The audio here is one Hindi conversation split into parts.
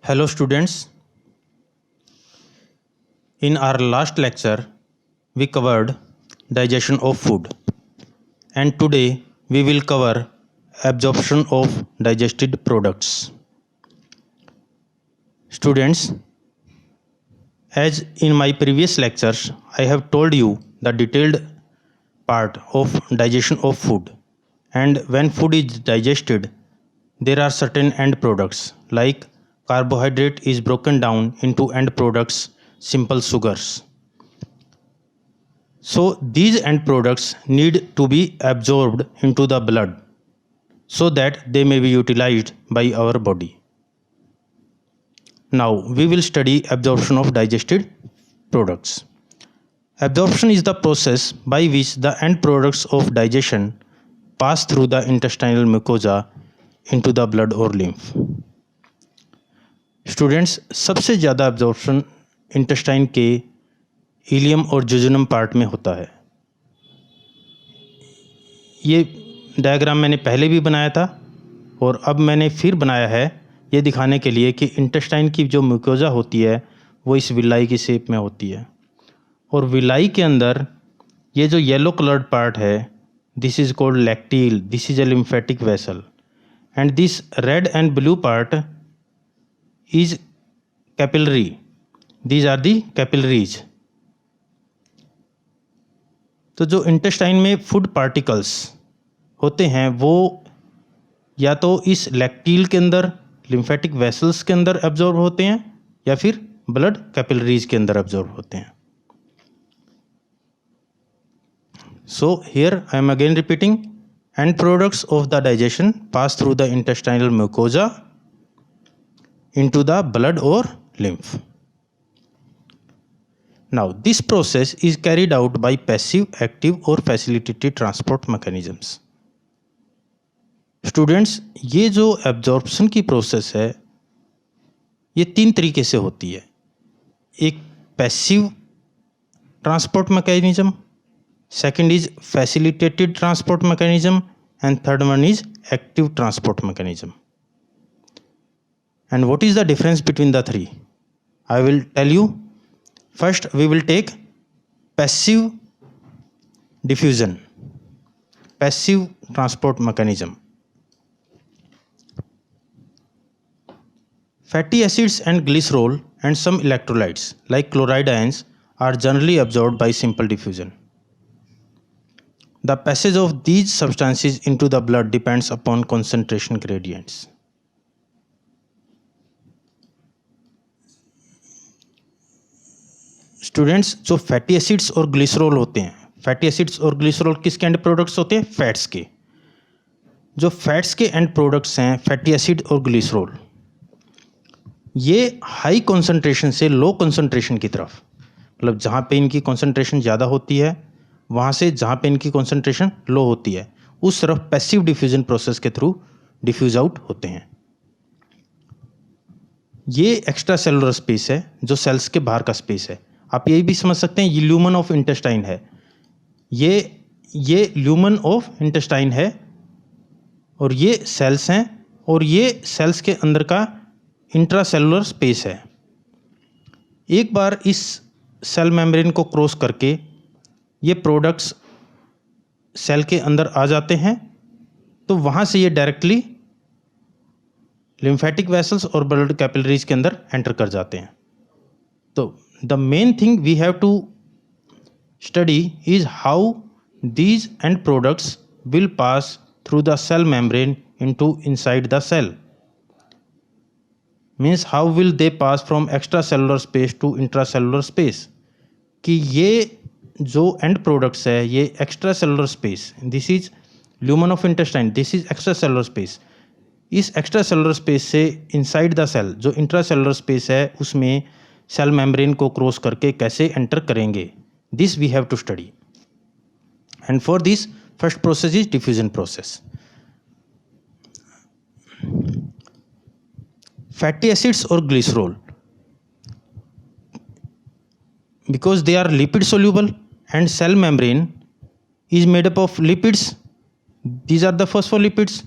Hello students, in our last lecture we covered digestion of food and today we will cover absorption of digested products. Students, as in my previous lectures I have told you the detailed part of digestion of food, and when food is digested there are certain end products like carbohydrate is broken down into end products, simple sugars. So these end products need to be absorbed into the blood so that they may be utilized by our body. Now we will study absorption of digested products. Absorption is the process by which the end products of digestion pass through the intestinal mucosa into the blood or lymph. Students, सबसे ज़्यादा एब्जॉर्प्शन इंटेस्टाइन के इलियम और जुजुनम पार्ट में होता है। ये डायग्राम मैंने पहले भी बनाया था और अब मैंने फिर बनाया है ये दिखाने के लिए कि इंटेस्टाइन की जो म्यूकोजा होती है वो इस विलाई की शेप में होती है और विलाई के अंदर ये जो येलो कलर्ड पार्ट है this is called lacteal, this is a lymphatic vessel and this red and blue part is capillary. These are the capillaries. तो जो इंटेस्टाइन में फूड पार्टिकल्स होते हैं वो या तो इस लैक्टील के अंदर लिम्फेटिक वेसल्स के अंदर एब्जॉर्ब होते हैं या फिर ब्लड कैपिलरीज के अंदर एब्जॉर्ब होते हैं. So here I am again repeating, end products of the digestion pass through the intestinal mucosa into the blood or lymph. Now this process is carried out by passive, active or facilitated transport mechanisms. Students, ये जो एब्जॉर्प्शन की प्रोसेस है ये तीन तरीके से होती है. एक passive transport mechanism, second is facilitated transport mechanism and third one is active transport mechanism. And what is the difference between the three? I will tell you. First, we will take passive diffusion, passive transport mechanism. Fatty acids and glycerol and some electrolytes like chloride ions are generally absorbed by simple diffusion. The passage of these substances into the blood depends upon concentration gradients. Students, जो फैटी एसिड्स और ग्लिसरॉल होते हैं, फैटी एसिड्स और ग्लिसरॉल किसके एंड प्रोडक्ट्स होते हैं? फैट्स के. जो फैट्स के एंड प्रोडक्ट्स हैं फैटी एसिड और ग्लिसरॉल, ये हाई कॉन्सेंट्रेशन से लो कॉन्सेंट्रेशन की तरफ, मतलब जहाँ पे इनकी कॉन्सेंट्रेशन ज़्यादा होती है वहाँ से जहाँ पे इनकी कॉन्सेंट्रेशन लो होती है उस तरफ पैसिव डिफ्यूजन प्रोसेस के थ्रू डिफ्यूज आउट होते हैं. ये एक्स्ट्रा सेलुलर स्पेस है जो सेल्स के बाहर का स्पेस है. आप यही भी समझ सकते हैं ये ल्यूमन ऑफ इंटेस्टाइन है, ये ल्यूमन ऑफ इंटेस्टाइन है और ये सेल्स हैं और ये सेल्स के अंदर का इंट्रासेलुलर स्पेस है. एक बार इस सेल मेम्ब्रेन को क्रॉस करके ये प्रोडक्ट्स सेल के अंदर आ जाते हैं तो वहाँ से ये डायरेक्टली लिम्फेटिक वेसल्स और ब्लड कैपिलरीज के अंदर एंटर कर जाते हैं. तो the main thing we have to study is how these end products will pass through the cell membrane into inside the cell. Means how will they pass from extracellular space to intracellular space. कि ये जो end products है ये extracellular space, this is lumen of intestine, this is extracellular space. इस extracellular space से inside the cell जो intracellular space है उसमें सेल मेम्ब्रेन को क्रॉस करके कैसे एंटर करेंगे, this we have to study. And for this first process is diffusion process. Fatty acids और glycerol, because they are lipid soluble and cell membrane is made up of lipids, these are the phospholipids.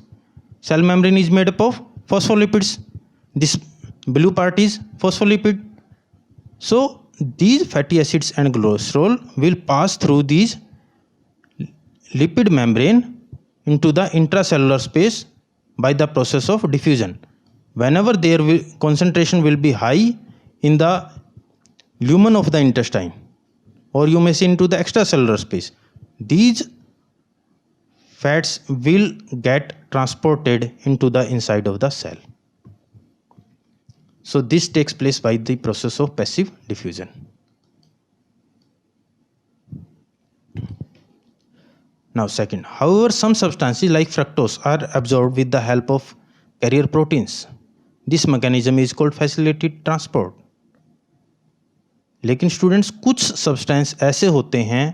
Cell membrane is made up of phospholipids. This blue part is phospholipid. So these fatty acids and cholesterol will pass through these lipid membrane into the intracellular space by the process of diffusion. Whenever concentration will be high in the lumen of the intestine, or you may say into the extracellular space, these fats will get transported into the inside of the cell. So this takes place by the process of passive diffusion. Now second, however, some substances like fructose are absorbed with the help of carrier proteins. This mechanism is called facilitated transport. लेकिन स्टूडेंट्स कुछ सब्सटेंस ऐसे होते हैं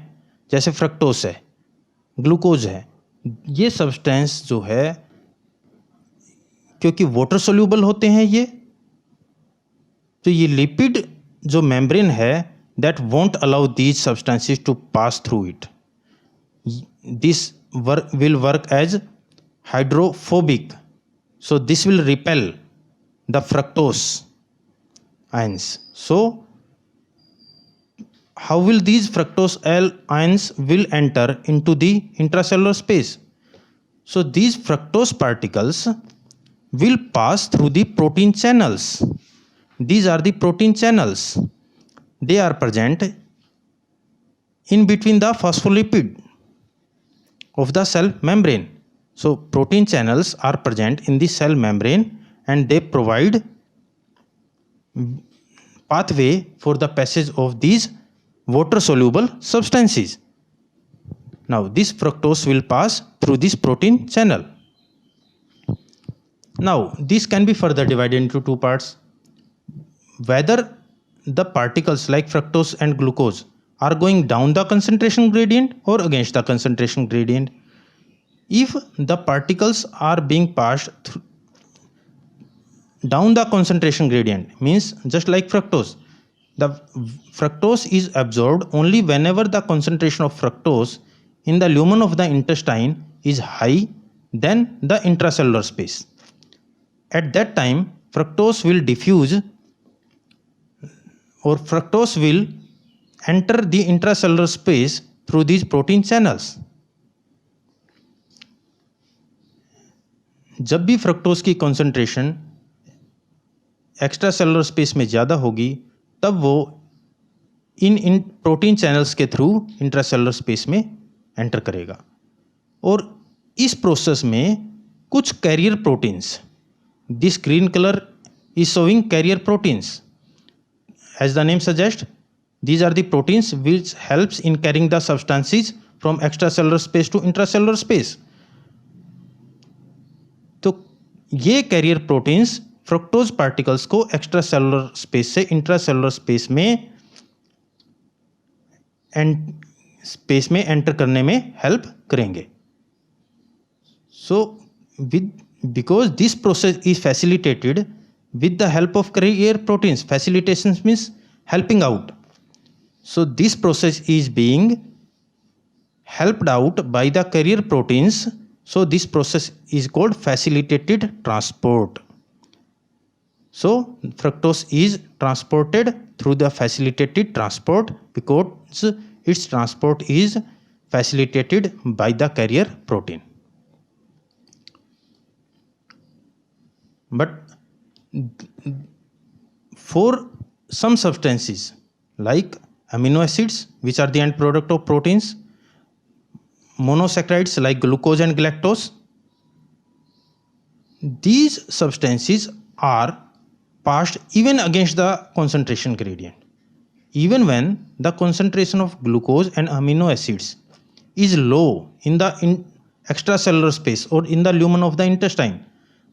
जैसे फ्रक्टोस है, ग्लूकोज है, ये सब्सटेंस जो है क्योंकि वाटर सोल्यूबल होते हैं ये, तो ये लिपिड जो मेम्ब्रेन है that won't allow these substances to pass through it. This will work as hydrophobic, so this will repel the fructose ions. So how will these fructose ions will enter into the intracellular space? So these fructose particles will pass through the protein channels. These are the protein channels. They are present in between the phospholipid of the cell membrane. So protein channels are present in the cell membrane and they provide pathway for the passage of these water soluble substances. Now this fructose will pass through this protein channel. Now this can be further divided into two parts. Whether the particles like fructose and glucose are going down the concentration gradient or against the concentration gradient. If the particles are being passed down the concentration gradient, means just like fructose, the fructose is absorbed only whenever the concentration of fructose in the lumen of the intestine is high than the intracellular space. At that time, fructose will diffuse or fructose will enter the intracellular space through these protein channels. जब भी फ्रक्टोज की कॉन्सेंट्रेशन एक्स्ट्रा सेलुलर स्पेस में ज़्यादा होगी तब वो इन प्रोटीन चैनल्स के थ्रू इंट्रासेलुलर स्पेस में एंटर करेगा. और इस प्रोसेस में कुछ carrier proteins, this green colour is showing carrier proteins. As the name suggest, these are the proteins which helps in carrying the substances from extracellular space to intracellular space. तो ये कैरियर प्रोटीन्स फ्रक्टोज पार्टिकल्स को एक्स्ट्रासेलुलर स्पेस से इंट्रासेलुलर स्पेस में एंटर करने में हेल्प करेंगे. सो because this process is facilitated with the help of carrier proteins. Facilitation means helping out. So this process is being helped out by the carrier proteins. So this process is called facilitated transport. So fructose is transported through the facilitated transport because its transport is facilitated by the carrier protein. But for some substances like amino acids, which are the end product of proteins, monosaccharides like glucose and galactose, these substances are passed even against the concentration gradient. Even when the concentration of glucose and amino acids is low in the extracellular space or in the lumen of the intestine,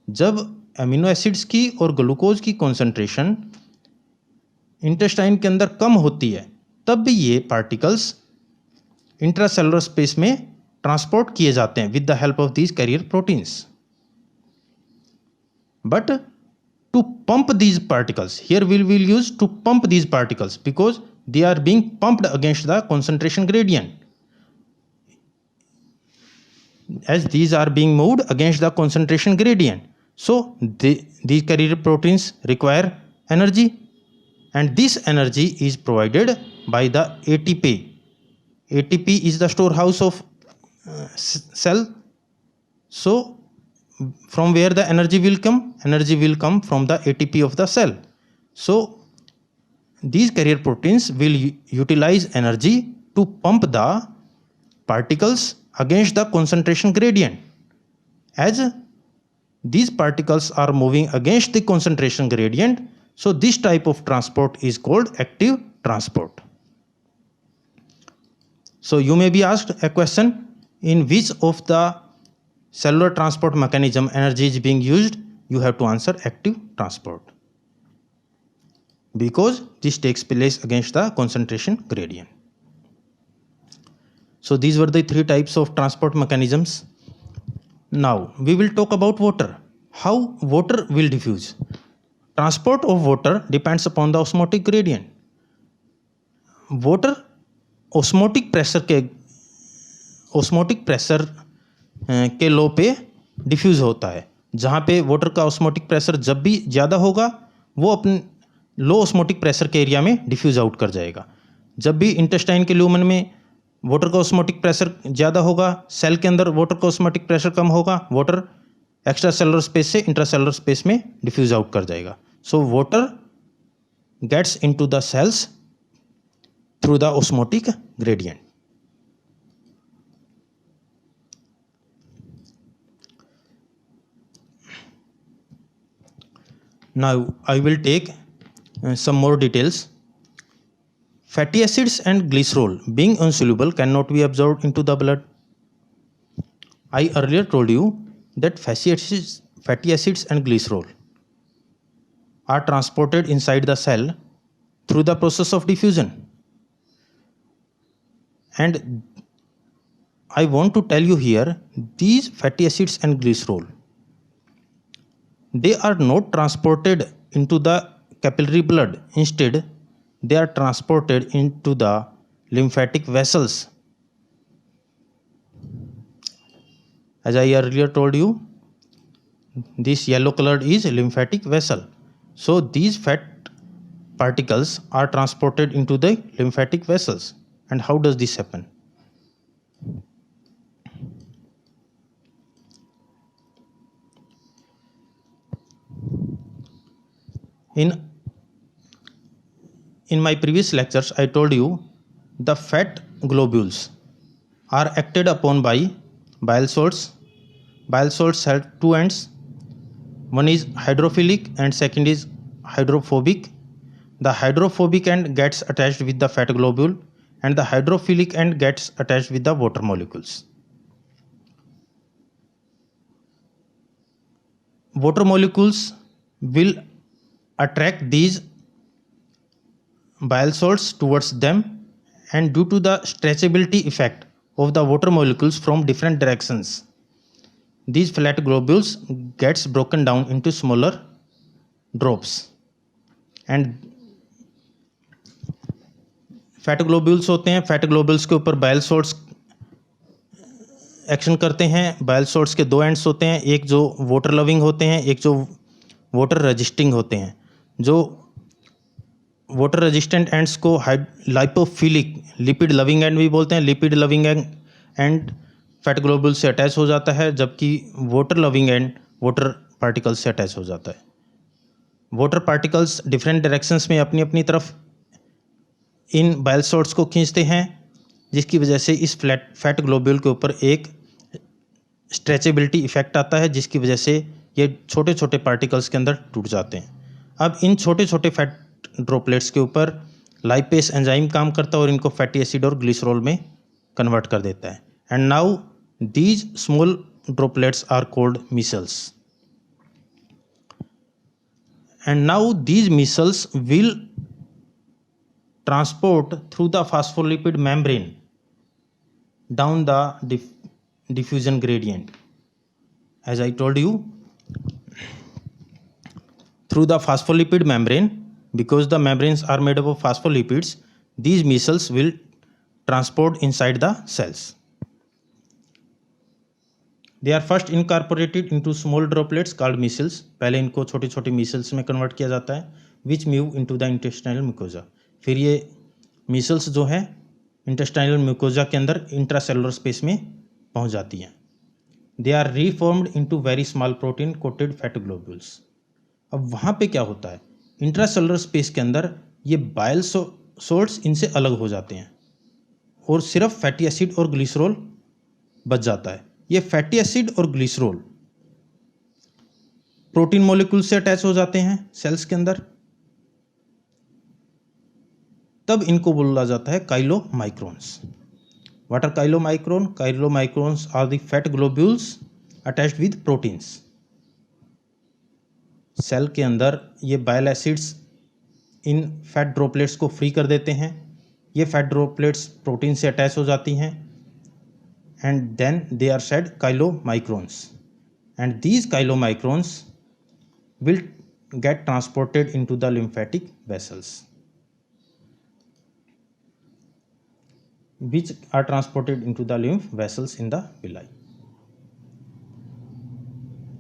जब अमीनो एसिड्स की और ग्लूकोज की कॉन्सेंट्रेशन इंटेस्टाइन के अंदर कम होती है तब भी ये पार्टिकल्स इंट्रासेलुलर स्पेस में ट्रांसपोर्ट किए जाते हैं with the help of these carrier proteins. But to pump these particles, here will use to pump these particles because they are being pumped against the concentration gradient. As these are being moved against the concentration gradient, So these carrier proteins require energy, and this energy is provided by the ATP. ATP is the storehouse of cell. So from where the energy will come? Energy will come from the ATP of the cell. So these carrier proteins will utilize energy to pump the particles against the concentration gradient. As these particles are moving against the concentration gradient, so this type of transport is called active transport. So you may be asked a question, in which of the cellular transport mechanism energy is being used? You have to answer active transport, because this takes place against the concentration gradient. So these were the three types of transport mechanisms. Now we will talk about water. How water will diffuse? Transport of water depends upon the osmotic gradient. Water osmotic pressure के लो पे डिफ्यूज़ होता है. जहाँ पे वाटर का ऑस्मोटिक प्रेशर जब भी ज़्यादा होगा वो अपने लो ऑस्मोटिक प्रेशर के एरिया में डिफ्यूज़ आउट कर जाएगा. जब भी इंटेस्टाइन के ल्यूमन में वाटर का ऑस्मोटिक प्रेशर ज़्यादा होगा, सेल के अंदर वाटर का ऑस्मोटिक प्रेशर कम होगा, वाटर एक्स्ट्रा सेलुलर स्पेस से इंट्रासेलुलर स्पेस में डिफ्यूज़ आउट कर जाएगा. So water gets into the cells through the osmotic gradient. Now I will take some more details. Fatty acids and glycerol being insoluble cannot be absorbed into the blood. I earlier told you that fatty acids and glycerol are transported inside the cell through the process of diffusion. And I want to tell you here, these fatty acids and glycerol, they are not transported into the capillary blood. Instead, they are transported into the lymphatic vessels. As I earlier told you, this yellow colored is lymphatic vessel. So these fat particles are transported into the lymphatic vessels. And how does this happen? In my previous lectures, I told you the fat globules are acted upon by bile salts. Bile salts have two ends. One is hydrophilic and second is hydrophobic. The hydrophobic end gets attached with the fat globule and the hydrophilic end gets attached with the water molecules. Water molecules will attract these bile salts towards them, and due to the stretchability effect of the water molecules from different directions, these flat globules gets broken down into smaller drops. And fat globules होते हैं, फैट ग्लोब्यूल्स के ऊपर बाइल सॉल्ट्स एक्शन करते हैं. बाइल सॉल्ट्स के दो एंड्स होते हैं, एक जो वाटर लविंग होते हैं, एक जो वाटर रेजिस्टिंग होते हैं. जो वाटर रेजिस्टेंट एंड्स को लाइपोफिलिक लिपिड लविंग एंड भी बोलते हैं. Lipid loving and fat globule से अटैच हो जाता है, जबकि water loving and water particles से अटैच हो जाता है. वाटर पार्टिकल्स डिफरेंट डायरेक्शंस में अपनी अपनी तरफ इन बाइल सॉल्ट्स को खींचते हैं, जिसकी वजह से इस फैट ग्लोब्यूल के ऊपर एक स्ट्रेचेबिलिटी इफेक्ट आता है, जिसकी वजह से ये छोटे छोटे पार्टिकल्स के अंदर टूट जाते हैं. अब इन छोटे छोटे फैट ड्रॉपलेट्स के ऊपर लाइपेस एंजाइम काम करता है और इनको फैटी एसिड और ग्लिसरॉल में कन्वर्ट कर देता है. And now these small droplets are called micelles. And now these micelles will transport through the phospholipid membrane down the diffusion gradient. As I told you, through the phospholipid membrane, because the membranes are made up of phospholipids, these micelles will transport inside the cells. They are first incorporated into small droplets called micelles, पहले इनको छोटी छोटी मिसल्स में कन्वर्ट किया जाता है, which move into the intestinal mucosa, फिर ये मिसल्स जो है इंटेस्टाइनल म्यूकोजा के अंदर इंट्रासेलुलर स्पेस में पहुंच जाती हैं। They are reformed into very small protein coated fat globules. अब वहाँ पे क्या होता है, इंट्रासेलुलर स्पेस के अंदर ये बाइल सोल्ट्स इनसे अलग हो जाते हैं और सिर्फ फैटी एसिड और ग्लिसरॉल बच जाता है। ये फैटी एसिड और ग्लिसरॉल प्रोटीन मॉलिक्यूल से अटैच हो जाते हैं सेल्स के अंदर, तब इनको बोला जाता है chylomicrons. What are chylomicron? Chylomicrons are the fat globules attached with proteins. Cell के अंदर ये बाइल एसिड्स इन फैट ड्रॉपलेट्स को फ्री कर देते हैं, ये फैट ड्रॉपलेट्स प्रोटीन से अटैच हो जाती हैं, and then they are said chylomicrons, and these chylomicrons will get transported into the lymphatic vessels, which are transported into the lymph vessels in the villi.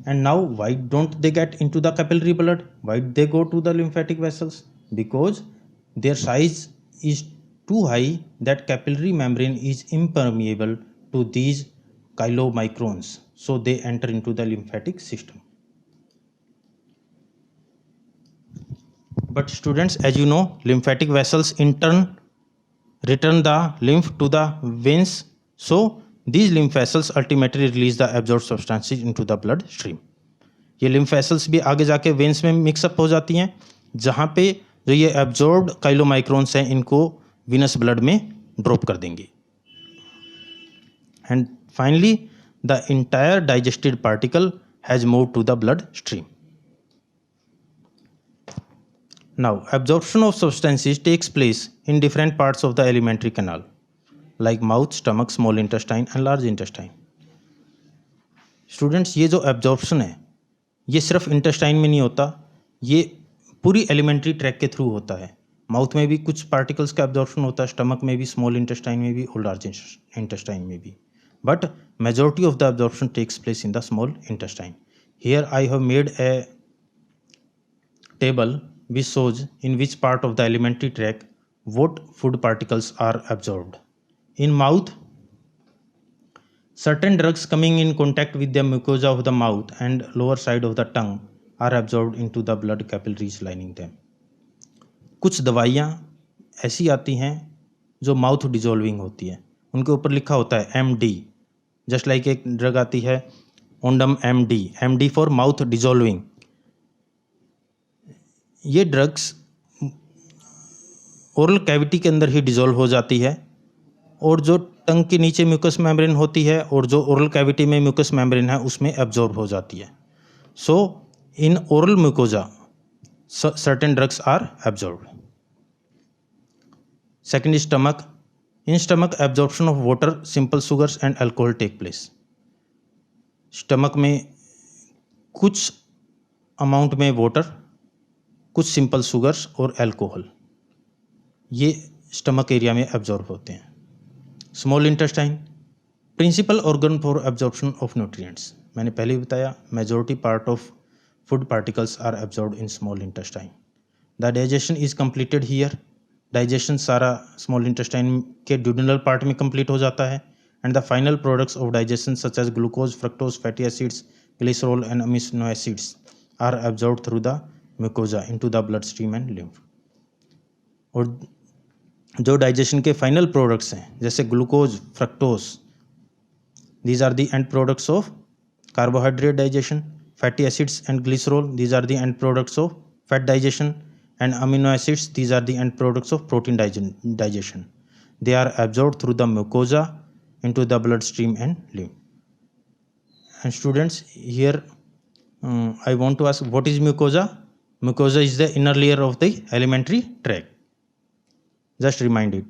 And now why don't they get into the capillary blood? Why they go to the lymphatic vessels? Because their size is too high that capillary membrane is impermeable to these chylomicrons, so they enter into the lymphatic system. But students, as you know, lymphatic vessels in turn return the lymph to the veins, so these lymph vessels ultimately release the absorbed substances into the blood stream. ये lymph vessels भी आगे जाके veins में मिक्सअप हो जाती हैं, जहाँ पे जो ये absorbed chylomicrons हैं इनको venous blood में ड्रॉप कर देंगे। And finally, the entire digested particle has moved to the blood stream. Now, absorption of substances takes place in different parts of the alimentary canal, like mouth, stomach, small intestine and large intestine. Students, ये जो absorption है, ये सिर्फ intestine में नहीं होता, ये पूरी alimentary tract के थ्रू होता है। माउथ में भी कुछ पार्टिकल्स का absorption होता है, स्टमक में भी, स्मॉल इंटेस्टाइन में भी और लार्ज इंटेस्टाइन में भी, but majority of the absorption takes place in the small intestine. Here I have made a table which shows in which part of the alimentary tract what food particles are absorbed. In mouth, certain drugs coming in contact with the mucosa of the mouth and lower side of the tongue are absorbed into the blood capillaries lining them. कुछ दवाइयाँ ऐसी आती हैं जो माउथ डिजोल्विंग होती है, उनके ऊपर लिखा होता है MD, जस्ट लाइक एक ड्रग आती है ओंडम MD फॉर माउथ डिजोल्विंग। ये ड्रग्स ओरल कैविटी के अंदर ही डिजोल्व हो जाती है और जो टंग के नीचे म्यूकस मेम्ब्रेन होती है और जो ओरल कैविटी में म्यूकस मेम्ब्रेन है उसमें एब्जॉर्ब हो जाती है। So in oral mucosa certain drugs are absorbed. Second, stomach. In stomach, absorption of water, simple sugars and alcohol take place. Stomach में कुछ अमाउंट में वाटर, कुछ सिंपल शुगर्स और अल्कोहल, ये स्टमक एरिया में एब्जॉर्ब होते हैं। Small intestine, principal organ for absorption of nutrients. मैंने पहले ही बताया, majority part of food particles are absorbed in small intestine. The digestion is completed here. Digestion सारा स्मॉल इंटेस्टाइन के ड्यूडेनल पार्ट में कंप्लीट हो जाता है। And the final products of digestion such as glucose, fructose, fatty acids, glycerol and amino acids are absorbed through the mucosa into the blood stream and lymph. और जो डाइजेशन के फाइनल प्रोडक्ट्स हैं जैसे glucose, fructose, these are the end products of carbohydrate digestion, fatty acids and glycerol, these are the end products of fat digestion, and amino acids, these are the end products of protein digestion. They are absorbed through the mucosa into the bloodstream and lymph. And students, here I want to ask, what is mucosa? Mucosa is the inner layer of the alimentary tract. Just remind it.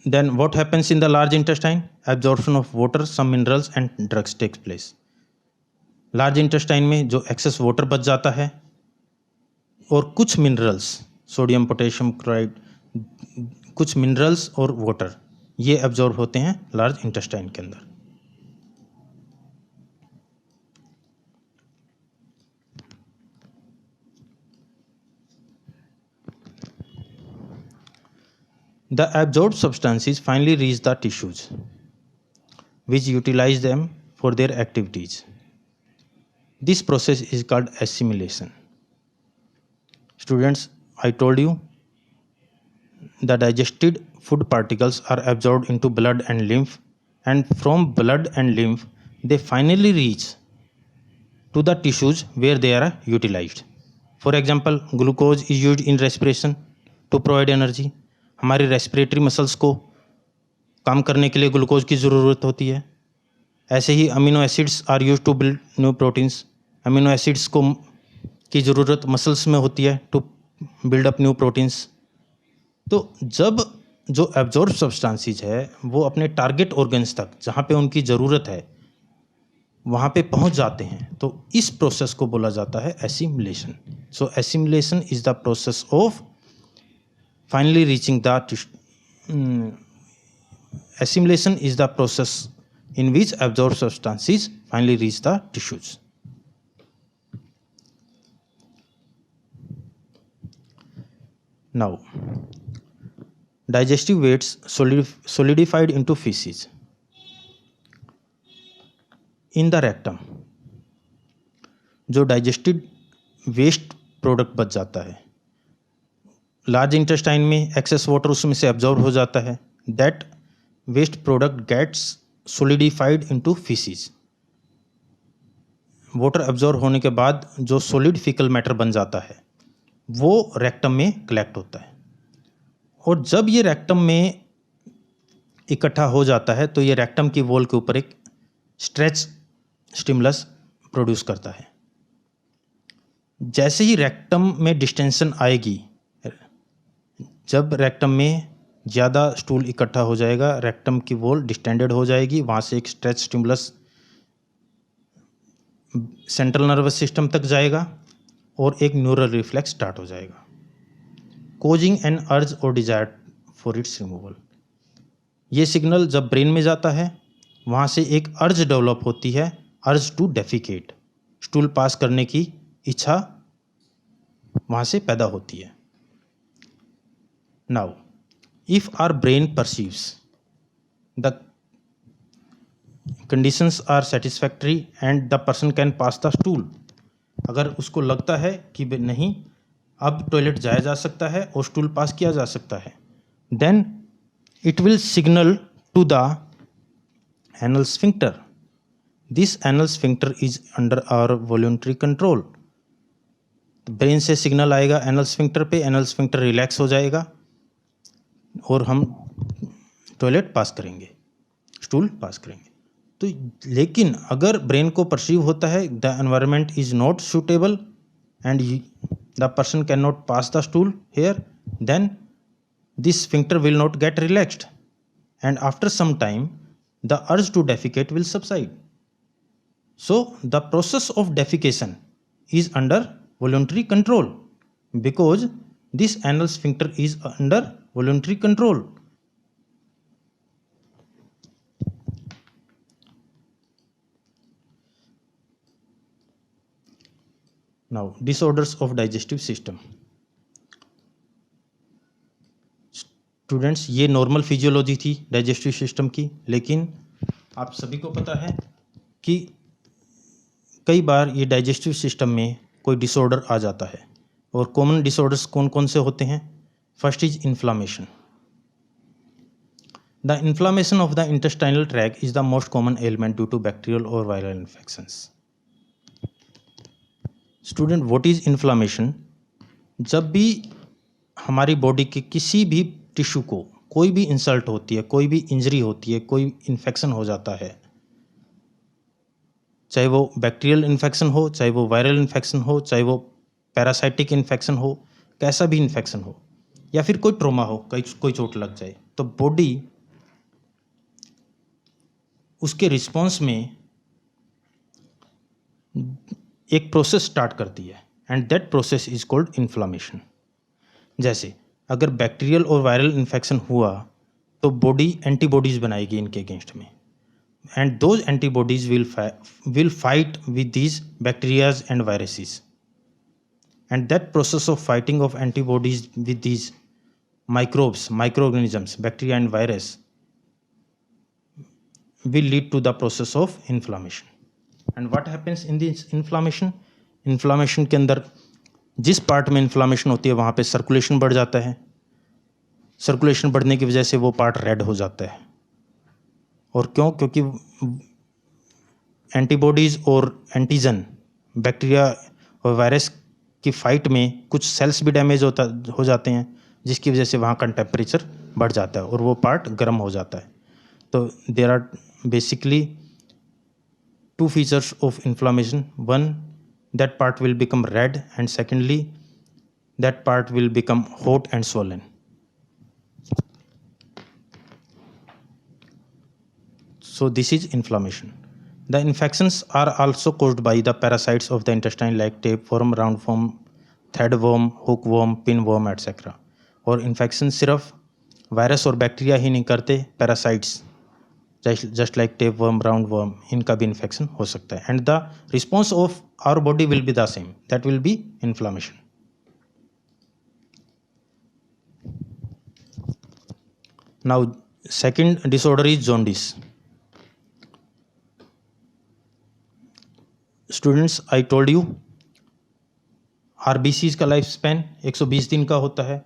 Then what happens in the large intestine? Absorption of water, some minerals and drugs takes place. Large intestine में जो एक्सेस वाटर बच जाता है और कुछ मिनरल्स, सोडियम, पोटेशियम क्लोराइड, कुछ मिनरल्स और वाटर, ये एब्जॉर्ब होते हैं लार्ज इंटेस्टाइन के अंदर। The absorbed substances finally reach the tissues, which utilize them for their activities. This process is called assimilation. Students, I told you the digested food particles are absorbed into blood and lymph, and from blood and lymph they finally reach to the tissues where they are utilized. For example, glucose is used in respiration to provide energy. हमारी रेस्पिरेटरी मसल्स को काम करने के लिए ग्लूकोज की ज़रूरत होती है। ऐसे ही amino acids are use to build new proteins. Amino acids को की ज़रूरत मसल्स में होती है to build up new proteins. तो जब जो एब्जॉर्ब सब्सटेंसेस है वो अपने टारगेट ऑर्गन्स तक जहाँ पे उनकी ज़रूरत है वहाँ पे पहुँच जाते हैं, तो इस प्रोसेस को बोला जाता है assimilation. So assimilation is the process of finally reaching the assimilation is the process in which absorbed substances finally reach the tissues. Now, digestive wastes solidified into feces in the rectum. जो डाइजेस्टेड वेस्ट प्रोडक्ट बच जाता है लार्ज इंटेस्टाइन में, एक्सेस वाटर उसमें से एब्जॉर्ब हो जाता है। That waste product gets solidified into faeces. Water absorb होने के बाद जो सॉलिड फीकल मैटर बन जाता है वो रेक्टम में कलेक्ट होता है, और जब ये रेक्टम में इकट्ठा हो जाता है तो ये रेक्टम की वॉल के ऊपर एक स्ट्रेच स्टिमुलस प्रोड्यूस करता है। जैसे ही रेक्टम में डिस्टेंशन आएगी, जब रेक्टम में ज़्यादा स्टूल इकट्ठा हो जाएगा, रेक्टम की वॉल डिस्टेंडेड हो जाएगी, वहाँ से एक stretch stimulus central nervous system तक जाएगा और एक न्यूरल रिफ्लेक्स स्टार्ट हो जाएगा, कोजिंग एन अर्ज और डिजायर फॉर इट्स रिमूवल। ये सिग्नल जब ब्रेन में जाता है वहाँ से एक अर्ज डेवलप होती है, अर्ज टू डेफिकेट, स्टूल पास करने की इच्छा वहाँ से पैदा होती है। Now, if our brain perceives the conditions are satisfactory and the person can pass the stool, अगर उसको लगता है कि नहीं अब टॉयलेट जाया जा सकता है और स्टूल पास किया जा सकता है, then it will signal to the anal sphincter. This anal sphincter is under our voluntary control. Brain से सिग्नल आएगा एनल स्फिंक्टर पे, एनल स्फिंक्टर रिलैक्स हो जाएगा और हम टॉयलेट पास करेंगे, स्टूल पास करेंगे। तो लेकिन अगर ब्रेन को परसीव होता है the environment is not suitable and the person can not pass the stool here, then this sphincter will not get relaxed and after some time the urge to defecate will subside. So the process of defecation is under voluntary control because this anal sphincter is under voluntary control. Now disorders of digestive system. Students, ये नॉर्मल फिजियोलॉजी थी डाइजेस्टिव सिस्टम की, लेकिन आप सभी को पता है कि कई बार ये डाइजेस्टिव सिस्टम में कोई डिसऑर्डर आ जाता है, और कॉमन डिसऑर्डर्स कौन कौन से होते हैं? First is inflammation. The inflammation of the intestinal tract is the most common element due to bacterial और viral infections. Student, what is inflammation? जब भी हमारी बॉडी के किसी भी टिश्यू को कोई भी इंसल्ट होती है, कोई भी इंजरी होती है, कोई इन्फेक्शन हो जाता है, चाहे वो बैक्टीरियल इन्फेक्शन हो, चाहे वो वायरल इन्फेक्शन हो, चाहे वो पैरासाइटिक इन्फेक्शन हो, कैसा भी इन्फेक्शन हो, या फिर कोई ट्रॉमा हो, कोई चोट लग जाए, तो बॉडी उसके रिस्पॉन्स में एक प्रोसेस स्टार्ट करती है and that process is called inflammation. जैसे अगर बैक्टीरियल और वायरल इन्फेक्शन हुआ तो बॉडी एंटीबॉडीज़ बनाएगी इनके अगेंस्ट में, and those antibodies will fight with these bacterias and viruses, and that process of fighting of antibodies with these microbes, microorganisms, bacteria and virus will lead to the process of inflammation. And what happens in this inflammation? Inflammation के अंदर जिस पार्ट में इन्फ्लामेशन होती है वहाँ पे सर्कुलेशन बढ़ जाता है, सर्कुलेशन बढ़ने की वजह से वो पार्ट रेड हो जाता है। और क्यों? क्योंकि एंटीबॉडीज़ और एंटीजन, बैक्टीरिया और वायरस की फाइट में कुछ सेल्स भी डैमेज हो जाते हैं, जिसकी वजह से वहाँ का टेम्परेचर बढ़ जाता है और वो पार्ट गर्म हो जाता है। तो there are basically two features of inflammation, one that part will become red and secondly that part will become hot and swollen. So this is inflammation. The infections are also caused by the parasites of the intestine like tapeworm, roundworm, threadworm, hookworm, pinworm, etc. और इन्फेक्शन सिर्फ वायरस और बैक्टीरिया ही नहीं करते, parasites just like tapeworm, roundworm, इनका भी इन्फेक्शन हो सकता है। And the response of our body will be the same, that will be inflammation. Now second disorder is jaundice. Students, I told you RBCs का लाइफ स्पैन 120 दिन का होता है।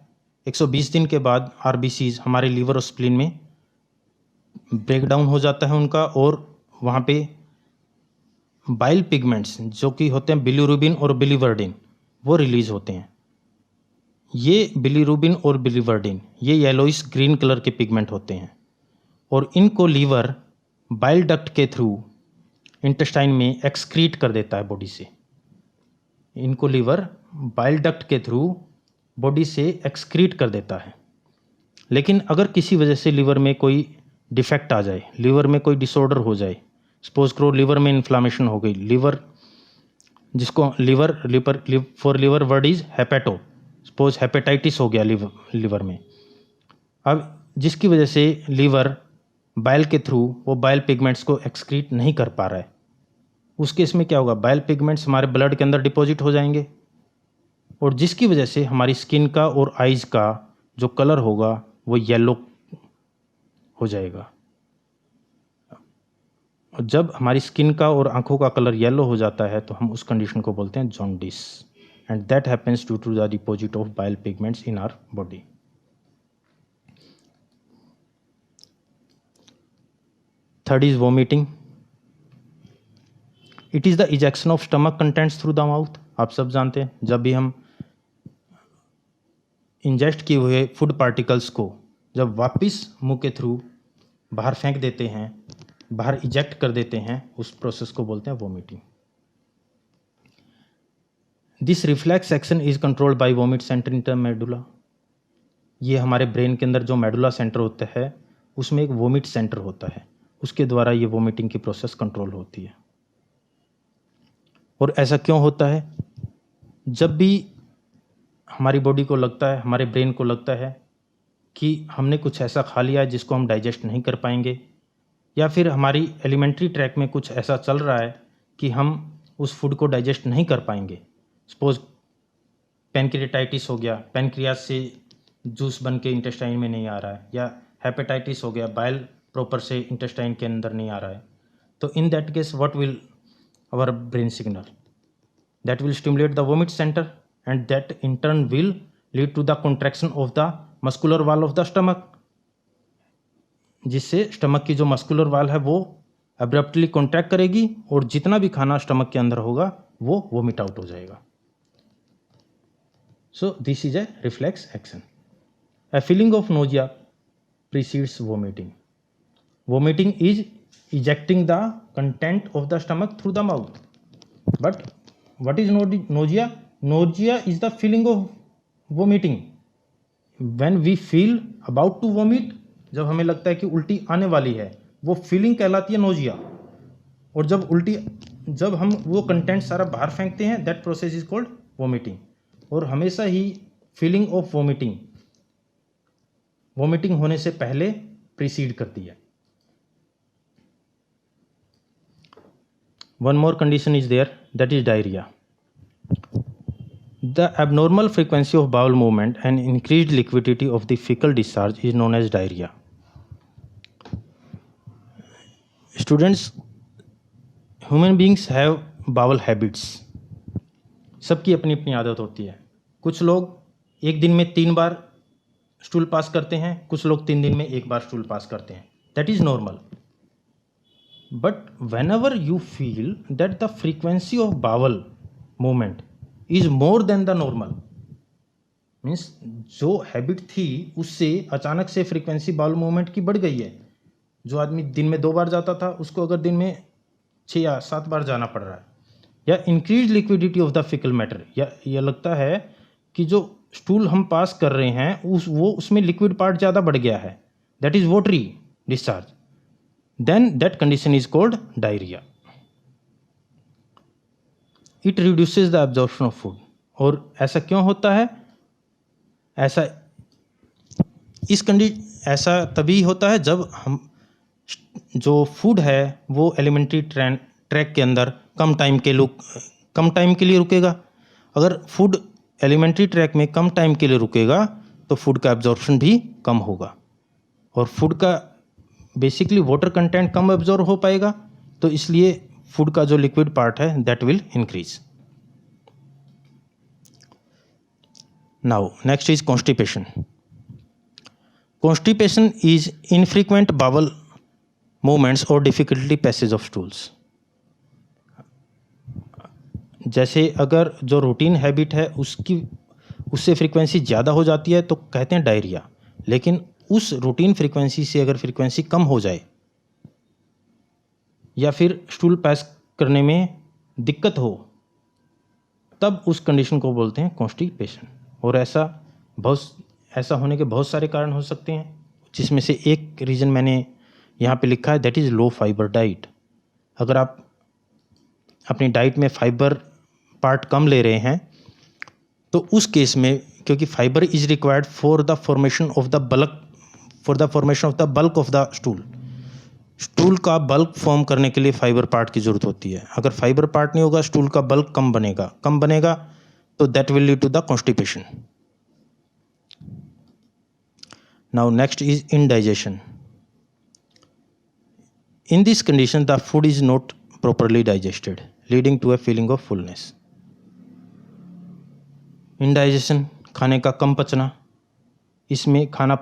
120 दिन के बाद आरबीसीज हमारे लीवर और स्प्लीन में ब्रेक डाउन हो जाता है उनका, और वहाँ पे बाइल पिगमेंट्स जो कि होते हैं बिलीरुबिन और बिलीवर्डिन, वो रिलीज होते हैं। ये बिलीरुबिन और बिलीवर्डिन ये येलोइश ग्रीन कलर के पिगमेंट होते हैं, और इनको लीवर बाइल डक्ट के थ्रू इंटेस्टाइन में एक्सक्रीट कर देता है बॉडी से। इनको लीवर बाइल डक्ट के थ्रू बॉडी से एक्सक्रीट कर देता है। लेकिन अगर किसी वजह से लीवर में कोई डिफेक्ट आ जाए, लीवर में कोई डिसऑर्डर हो जाए, सपोज करो लीवर में इन्फ्लामेशन हो गई, लीवर जिसको for liver word is hepato, suppose hepatitis हो गया लीवर में, अब जिसकी वजह से लीवर बाइल के थ्रू वो बाइल पिगमेंट्स को एक्सक्रीट नहीं कर पा रहा है, उस केस में क्या होगा, बाइल पिगमेंट्स हमारे ब्लड के अंदर डिपॉजिट हो जाएंगे, और जिसकी वजह से हमारी स्किन का और आइज़ का जो कलर होगा वो येलो हो जाएगा। और जब हमारी स्किन का और आंखों का कलर येलो हो जाता है तो हम उस कंडीशन को बोलते हैं jaundice, and that happens due to the deposit of bile pigments in our body. Third is vomiting. It is the ejection of stomach contents through the mouth. आप सब जानते हैं, जब भी हम इंजेस्ट किए हुए फूड पार्टिकल्स को जब वापस मुंह के थ्रू बाहर फेंक देते हैं, बाहर इजेक्ट कर देते हैं, उस प्रोसेस को बोलते हैं vomiting. This reflex action is controlled by vomit centre in the medulla. ये हमारे ब्रेन के अंदर जो मेडुला सेंटर होता है उसमें एक वोमिट सेंटर होता है, उसके द्वारा ये वोमिटिंग की प्रोसेस कंट्रोल होती है। और ऐसा क्यों होता है? जब भी हमारी बॉडी को लगता है, हमारे ब्रेन को लगता है कि हमने कुछ ऐसा खा लिया है जिसको हम डाइजेस्ट नहीं कर पाएंगे, या फिर हमारी एलिमेंट्री ट्रैक में कुछ ऐसा चल रहा है कि हम उस फूड को डाइजेस्ट नहीं कर पाएंगे, सपोज पैनक्रियाटाइटिस हो गया, पैनक्रियाज से जूस बन के इंटेस्टाइन में नहीं आ रहा है, या हेपेटाइटिस हो गया, बाइल प्रॉपर से इंटेस्टाइन के अंदर नहीं आ रहा है, तो in that case what will our brain signal, that will stimulate the vomit centre and that in turn will lead to the contraction of the muscular wall of the stomach, जिससे स्टमक की जो मस्कुलर वाल है वो अब्रप्टली कॉन्ट्रैक्ट करेगी और जितना भी खाना स्टमक के अंदर होगा वो वोमिट आउट हो जाएगा। So this is a reflex action. A feeling of nausea precedes vomiting. Vomiting is ejecting the content of the stomach through the mouth. But what is nausea? Nausea is the feeling of vomiting. When we feel about to vomit, जब हमें लगता है कि उल्टी आने वाली है, वो फीलिंग कहलाती है नोजिया। और जब हम वो कंटेंट सारा बाहर फेंकते हैं, that process is called vomiting. और हमेशा ही फीलिंग ऑफ वोमिटिंग होने से पहले प्रीसीड करती है. One more condition is there, that is diarrhea. The abnormal frequency of bowel movement and increased liquidity of the fecal discharge is known as diarrhea. Students, human beings have bowel habits. सबकी अपनी अपनी आदत होती है. कुछ लोग एक दिन में 3 बार स्टूल पास करते हैं, कुछ लोग 3 दिन में 1 बार स्टूल पास करते हैं. That is normal. But whenever you feel that the frequency of bowel movement is more than the normal, means जो हैबिट थी उससे अचानक से फ्रीक्वेंसी बाउल मूवमेंट की बढ़ गई है. जो आदमी दिन में 2 बार जाता था उसको अगर दिन में 6 या 7 बार जाना पड़ रहा है. या increase liquidity of the faecal matter, या लगता है कि जो स्टूल हम पास कर रहे हैं उसमें लिक्विड पार्ट ज़्यादा बढ़ गया है, that is watery discharge, then that condition is called diarrhea. It reduces the absorption of food. और ऐसा क्यों होता है? ऐसा तभी होता है जब हम जो फूड है वो एलिमेंट्री ट्रैक के अंदर कम टाइम के लिए रुकेगा. अगर फूड एलिमेंट्री ट्रैक में कम टाइम के लिए रुकेगा तो फूड का एब्जॉर्प्शन भी कम होगा और फूड का बेसिकली वाटर कंटेंट कम एब्जॉर्ब हो पाएगा, तो इसलिए फूड का जो लिक्विड पार्ट है that will increase. Now next is constipation. Constipation is infrequent bowel movements और डिफिकल्टी पैसेज ऑफ स्टूल्स. जैसे अगर जो रूटीन हैबिट है उससे फ्रीक्वेंसी ज़्यादा हो जाती है तो कहते हैं डायरिया. लेकिन उस रूटीन फ्रीक्वेंसी से अगर फ्रीक्वेंसी कम हो जाए या फिर स्टूल पास करने में दिक्कत हो तब उस कंडीशन को बोलते हैं कॉन्स्टिपेशन. और ऐसा होने के बहुत सारे कारण हो सकते हैं, जिसमें से एक रीज़न मैंने यहाँ पे लिखा है, that is low fibre diet. अगर आप अपनी डाइट में फाइबर पार्ट कम ले रहे हैं तो उस केस में, क्योंकि fibre is required for the formation of the bulk of the stool का बल्क फॉर्म करने के लिए फाइबर पार्ट की ज़रूरत होती है. अगर फाइबर पार्ट नहीं होगा स्टूल का बल्क कम बनेगा तो that will lead to the constipation. Now next is indigestion. In this condition the food is not properly digested, leading to a feeling of fullness. इंडाइजेशन, खाने का कम पचना, इसमें खाना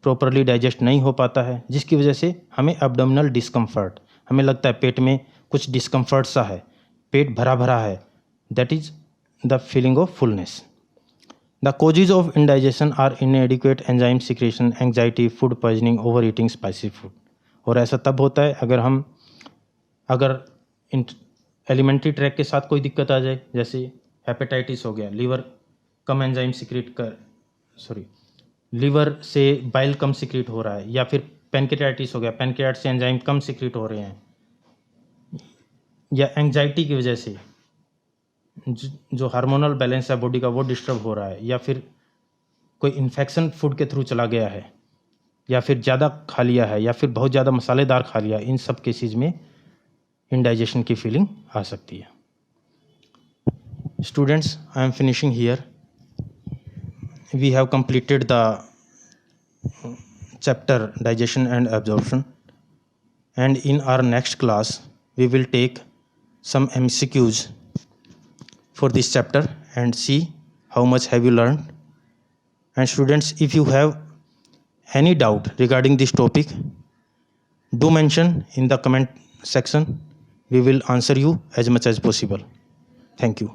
प्रॉपरली डाइजेस्ट नहीं हो पाता है, जिसकी वजह से हमें एब्डोमिनल डिस्कम्फर्ट, हमें लगता है पेट में कुछ डिस्कम्फर्ट सा है, पेट भरा भरा है, that is the feeling of fullness. The causes of indigestion are inadequate enzyme secretion, anxiety, food poisoning, over eating spicy food. और ऐसा तब होता है अगर एलिमेंट्री ट्रैक के साथ कोई दिक्कत आ जाए, जैसे हेपेटाइटिस हो गया, लीवर से बाइल कम सिक्रीट हो रहा है, या फिर पैनक्रियाटिस हो गया, पैनक्रियाट से एंजाइम कम सिक्रीट हो रहे हैं, या एंजाइटी की वजह से जो हार्मोनल बैलेंस है बॉडी का वो डिस्टर्ब हो रहा है, या फिर कोई इन्फेक्शन फूड के थ्रू चला गया है, या फिर ज़्यादा खा लिया है, या फिर बहुत ज़्यादा मसालेदार खा लिया, इन सब केसेस में इंडाइजेशन की फीलिंग आ सकती है. Students, I am finishing here. We have completed the chapter digestion and absorption, and in our next class we will take some MCQs for this chapter and see how much have you learned. And students, if you have any doubt regarding this topic, do mention in the comment section. We will answer you as much as possible. Thank you.